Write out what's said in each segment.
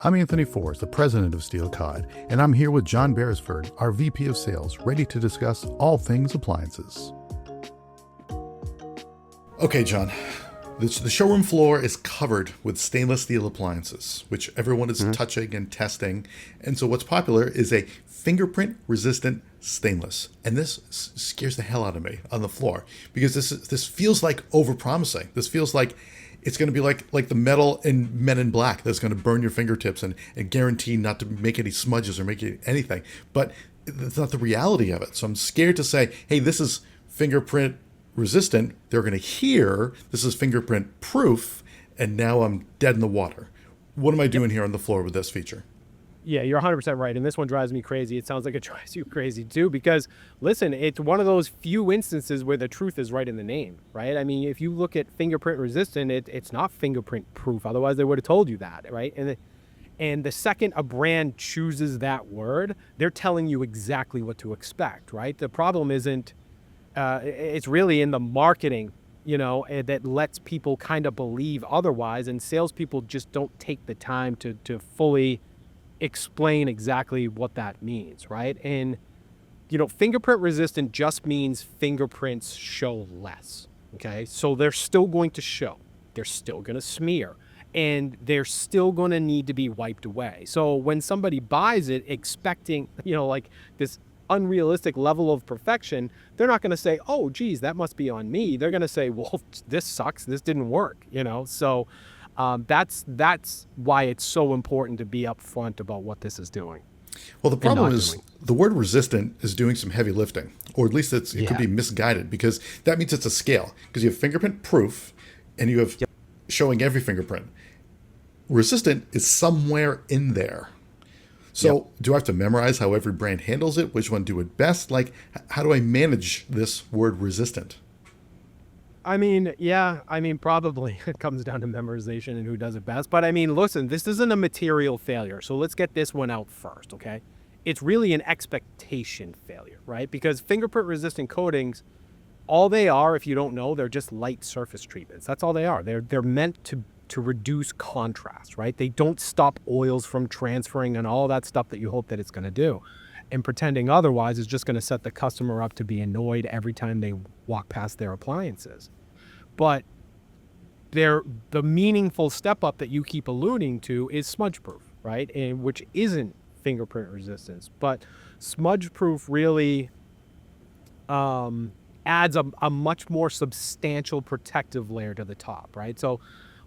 I'm Anthony Forrest, the president of Steel COD, and I'm here with John Beresford, our VP of Sales, ready to discuss all things appliances. Okay, John, the showroom floor is covered with stainless steel appliances, which everyone is touching and testing. And so what's popular is a fingerprint-resistant stainless. And this scares the hell out of me on the floor because this feels like overpromising. This feels like it's going to be like the metal in Men in Black that's going to burn your fingertips and guarantee not to make any smudges or make anything. But it's not the reality of it. So I'm scared to say, hey, this is fingerprint resistant. They're going to hear this is fingerprint proof, and now I'm dead in the water. What am I doing here on the floor with this feature? Yeah, you're 100% right. And this one drives me crazy. It sounds like it drives you crazy too, because listen, it's one of those few instances where the truth is right in the name, right? I mean, if you look at fingerprint resistant, it's not fingerprint proof. Otherwise they would have told you that, right? And the second a brand chooses that word, they're telling you exactly what to expect, right? The problem isn't, it's really in the marketing, that lets people kind of believe otherwise. And salespeople just don't take the time to fully explain exactly what that means, right? And, fingerprint resistant just means fingerprints show less, okay? So they're still going to show. They're still going to smear. And they're still going to need to be wiped away. So when somebody buys it expecting, like this unrealistic level of perfection, they're not going to say, oh, geez, that must be on me. They're going to say, well, this sucks. This didn't work, So that's why it's so important to be upfront about what this is doing. Well, the problem is the word resistant is doing some heavy lifting, or at least it could be misguided, because that means it's a scale. Because you have fingerprint proof, and you have showing every fingerprint. Resistant is somewhere in there. So do I have to memorize how every brand handles it? Which one do it best? Like, how do I manage this word resistant? Probably it comes down to memorization and who does it best. But listen, this isn't a material failure. So let's get this one out first, okay? It's really an expectation failure, right? Because fingerprint resistant coatings, all they are, if you don't know, they're just light surface treatments. That's all they are. They're meant to reduce contrast, right? They don't stop oils from transferring and all that stuff that you hope that it's going to do. And pretending otherwise is just going to set the customer up to be annoyed every time they walk past their appliances. But the meaningful step up that you keep alluding to is smudge proof, right? And which isn't fingerprint resistance, but smudge proof really adds a much more substantial protective layer to the top, right? So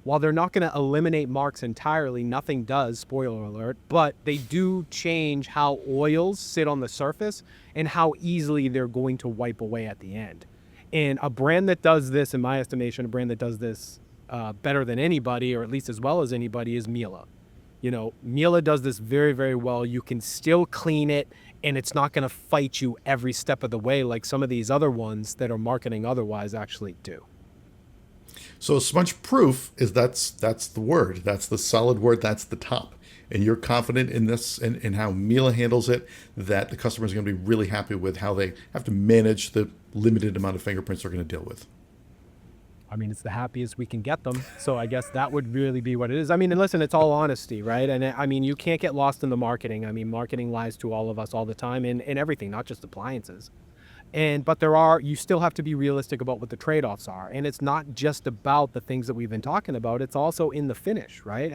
while they're not going to eliminate marks entirely, nothing does, spoiler alert, but they do change how oils sit on the surface and how easily they're going to wipe away at the end. And a brand that does this, in my estimation, a brand that does this better than anybody, or at least as well as anybody, is Miele. Miele does this very, very well. You can still clean it, and it's not going to fight you every step of the way like some of these other ones that are marketing otherwise actually do. So smudge proof that's the word. That's the solid word. That's the top. And you're confident in this and in how Miele handles it, that the customer is going to be really happy with how they have to manage the limited amount of fingerprints they're going to deal with. It's the happiest we can get them. So I guess that would really be what it is. And listen, it's all honesty, right? And you can't get lost in the marketing. Marketing lies to all of us all the time in everything, not just appliances. But you still have to be realistic about what the trade-offs are. And it's not just about the things that we've been talking about. It's also in the finish, right?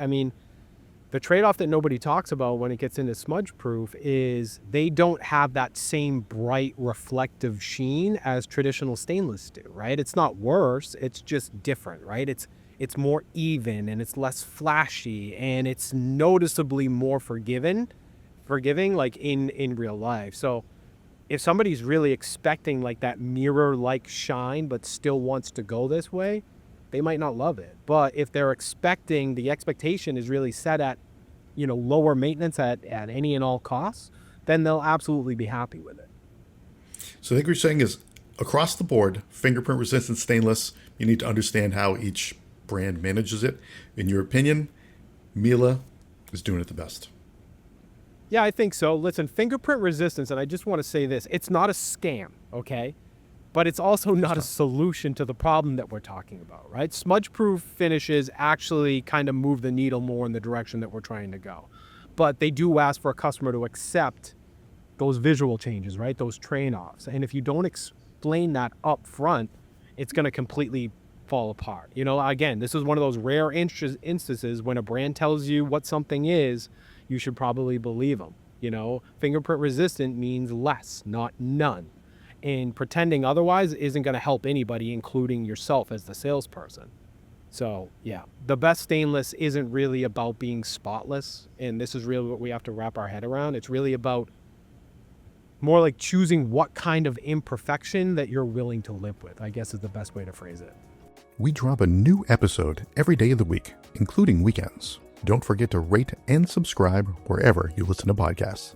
The trade-off that nobody talks about when it gets into smudge proof is they don't have that same bright reflective sheen as traditional stainless do, right? It's not worse, it's just different, right? It's more even and it's less flashy and it's noticeably more forgiving like in real life. So if somebody's really expecting like that mirror-like shine but still wants to go this way, they might not love it. But if they're expecting, the expectation is really set at, lower maintenance at any and all costs, then they'll absolutely be happy with it. So I think what you're saying is across the board, fingerprint resistant stainless, you need to understand how each brand manages it. In your opinion, Miele is doing it the best. Yeah, I think so. Listen, fingerprint resistance, and I just want to say this, it's not a scam, okay? but it's also not a solution to the problem that we're talking about, right? Smudge-proof finishes actually kind of move the needle more in the direction that we're trying to go. But they do ask for a customer to accept those visual changes, right? Those tradeoffs. And if you don't explain that up front, it's going to completely fall apart. Again, this is one of those rare instances when a brand tells you what something is, you should probably believe them. Fingerprint resistant means less, not none. And pretending otherwise isn't going to help anybody, including yourself as the salesperson. So, yeah, the best stainless isn't really about being spotless. And this is really what we have to wrap our head around. It's really about more like choosing what kind of imperfection that you're willing to live with, I guess is the best way to phrase it. We drop a new episode every day of the week, including weekends. Don't forget to rate and subscribe wherever you listen to podcasts.